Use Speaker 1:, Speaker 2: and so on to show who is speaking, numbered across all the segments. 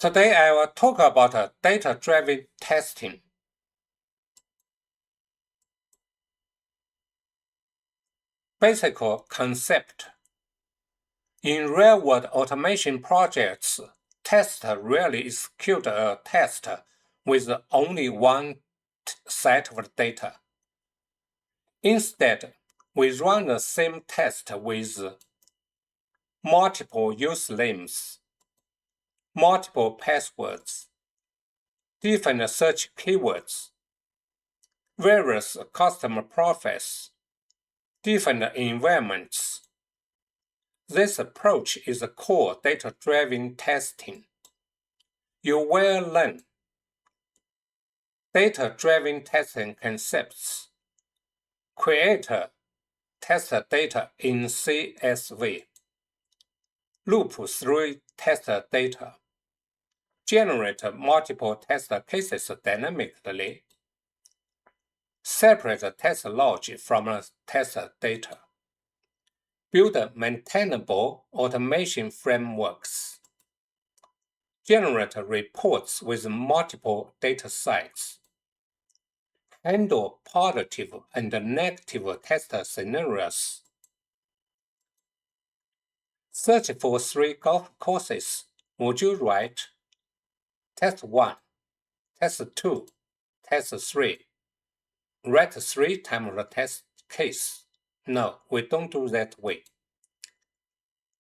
Speaker 1: Today I will talk about data-driven testing. Basic concept. In real-world automation projects, testers rarely execute a test with only one set of data. Instead, we run the same test with multiple usernames, multiple passwords, different search keywords, various customer profiles, different environments. This approach is called data-driven testing. You will learn data-driven testing concepts. Create test data in CSV. Loop through test data. Generate multiple test cases dynamically. Separate test log from test data. Build maintainable automation frameworks. Generate reports with multiple datasets. Handle positive and negative test scenarios. Search for 3 golf courses. Would you write test 1, test 2, test 3? Write 3 times the test case. No, we don't do that way.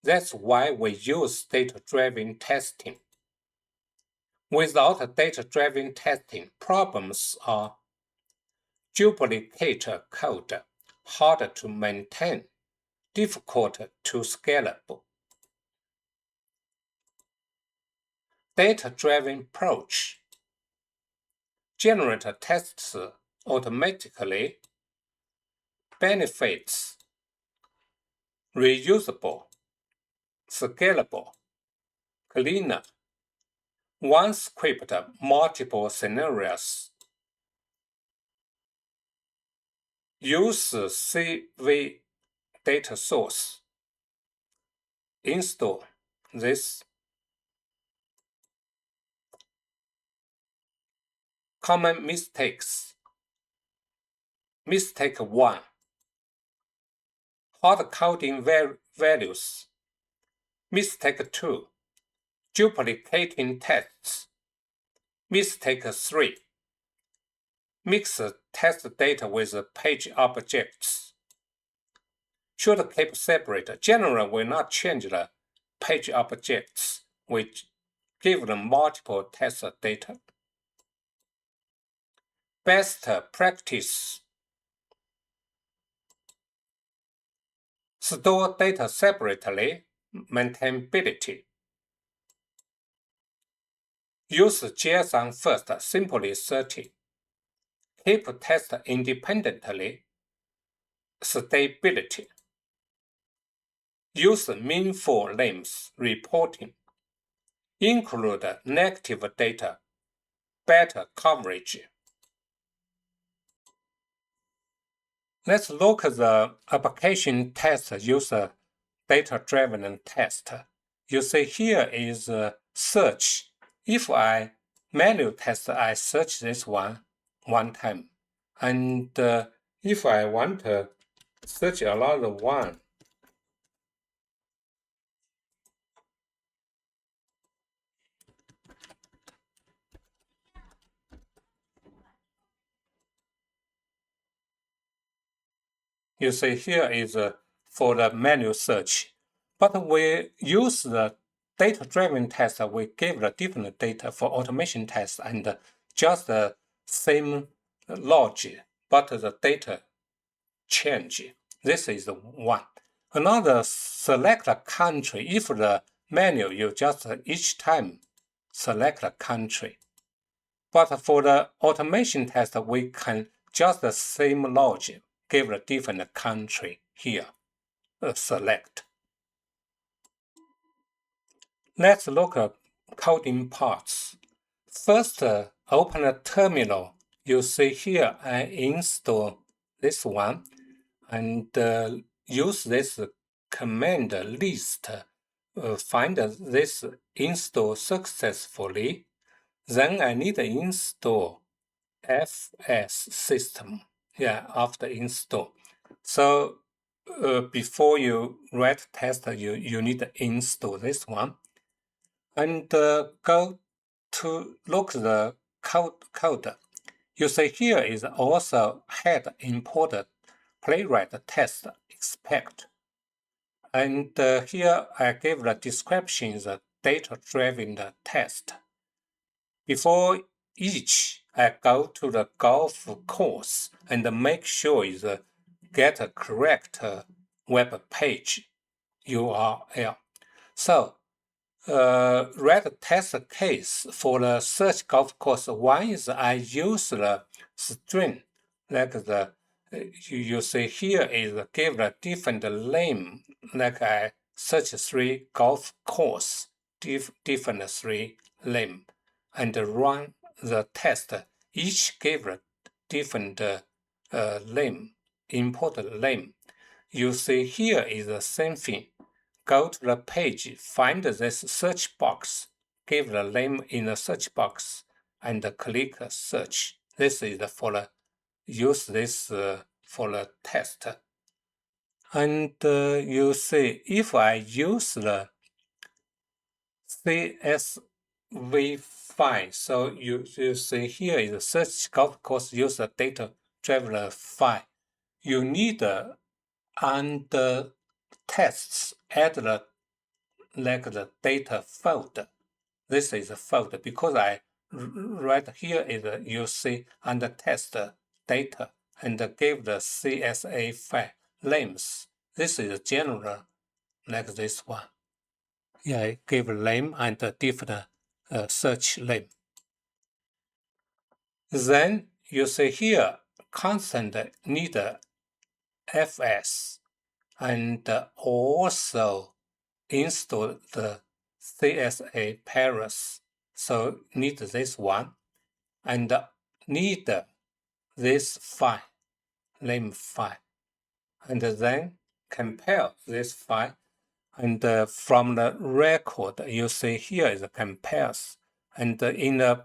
Speaker 1: That's why we use data-driven testing. Without data-driven testing, problems are duplicate code, hard to maintain, difficult to scalable. Data-driven approach. Generate tests automatically. Benefits. Reusable, scalable, cleaner. One script, multiple scenarios. Use CV data source. Install this. Common mistakes. Mistake 1. Hard-coding values. Mistake 2. Duplicating tests. Mistake 3. Mix test data with page objects. Should keep separate. Generally will not change the page objects, which give them multiple test data. Best practice. Store data separately. Maintainability. Use JSON first, simply searching. Keep tests independently. Stability. Use meaningful names reporting. Include negative data. Better coverage. Let's look at the application test user data-driven test. You see here is search. If I manual test, I search this one time. And if I want to search another one, you see here is for the manual search. But we use the data-driven test, we give the different data for automation tests and just the same logic, but the data change. This is one. Another, select a country. If the manual, you just each time select a country. But for the automation test, we can just the same logic, give a different country here, select. Let's look at coding parts. First, open a terminal. You see here, I install this one and use this command list find this install successfully, then I need to install FS system. Yeah, after install. So before you write test, you need to install this one. And go to look the code. You see here is also had imported Playwright test expect. And here I give the description the data-driven test. Before each, I go to the golf course and make sure is get a correct web page URL. So write test case for the search golf course. One is I use the string, like the you see here is give a different name, like I search 3 golf course, different 3 name, and run the test. Each give a different name, important name. You see here is the same thing. Go to the page, find this search box, give the name in the search box, and click search. This is for the use this for the test. And you see, if I use the CSV file, so you see here is a search golf course use the data driven file. You need under tests add the like the data folder. This is a folder because I right here is you see under test data and give the CSV file names. This is general like this one. Yeah, give name and different search name. Then you see here constant need FS and also install the CSV parse. So need this one and need this file, name file, and then compare this file. And from the record, you see here is a compares. And in the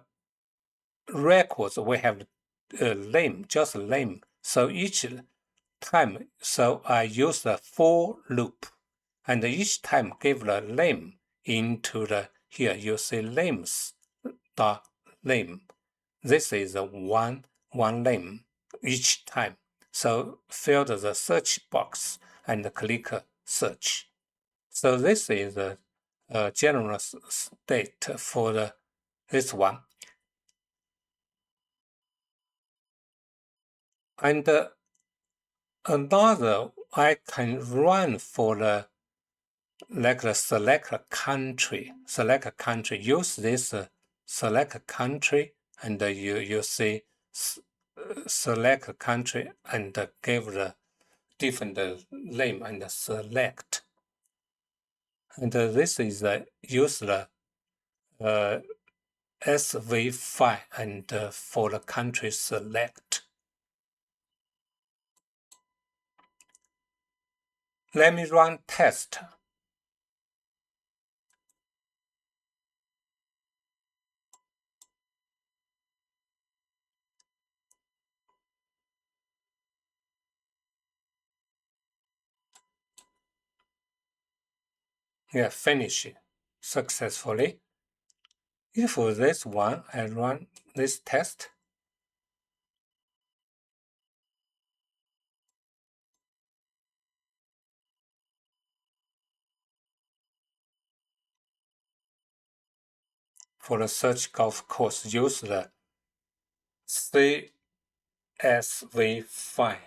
Speaker 1: records, we have name, just name. So each time, so I use the for loop. And each time give the name into the, here you see names dot name. This is one name each time. So fill the search box and click search. So this is the general state for this one. And another I can run for the like the select country. Use this select country and you see select country and give the different name and select. And this is use the SV file and for the country select. Let me run test. Yeah, finish it successfully. If this one, I run this test. For the search golf course, use the CSV file.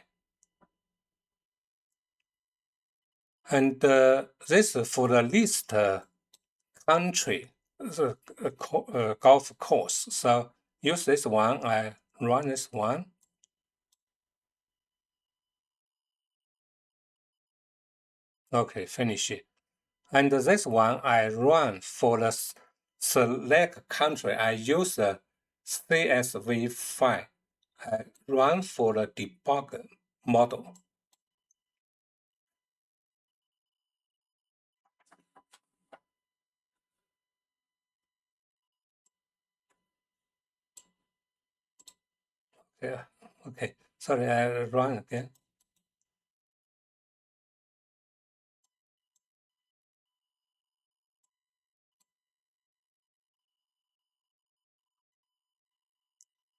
Speaker 1: And this for the list country, the golf course. So use this one, I run this one. Okay, finish it. And this one I run for the select country. I use the CSV file. I run for the debug model. Yeah. Okay. Sorry, I run again.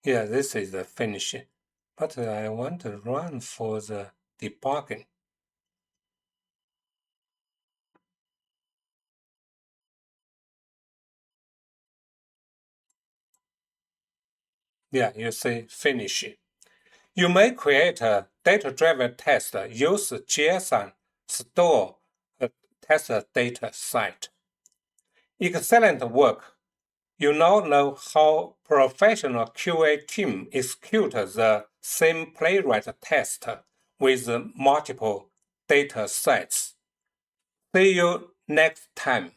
Speaker 1: Yeah, this is the finish. But I want to run for the debugging. Yeah, you see finish. You may create a data-driven test, use JSON, store a test data set. Excellent work. You now know how professional QA team execute the same Playwright test with multiple data sets. See you next time.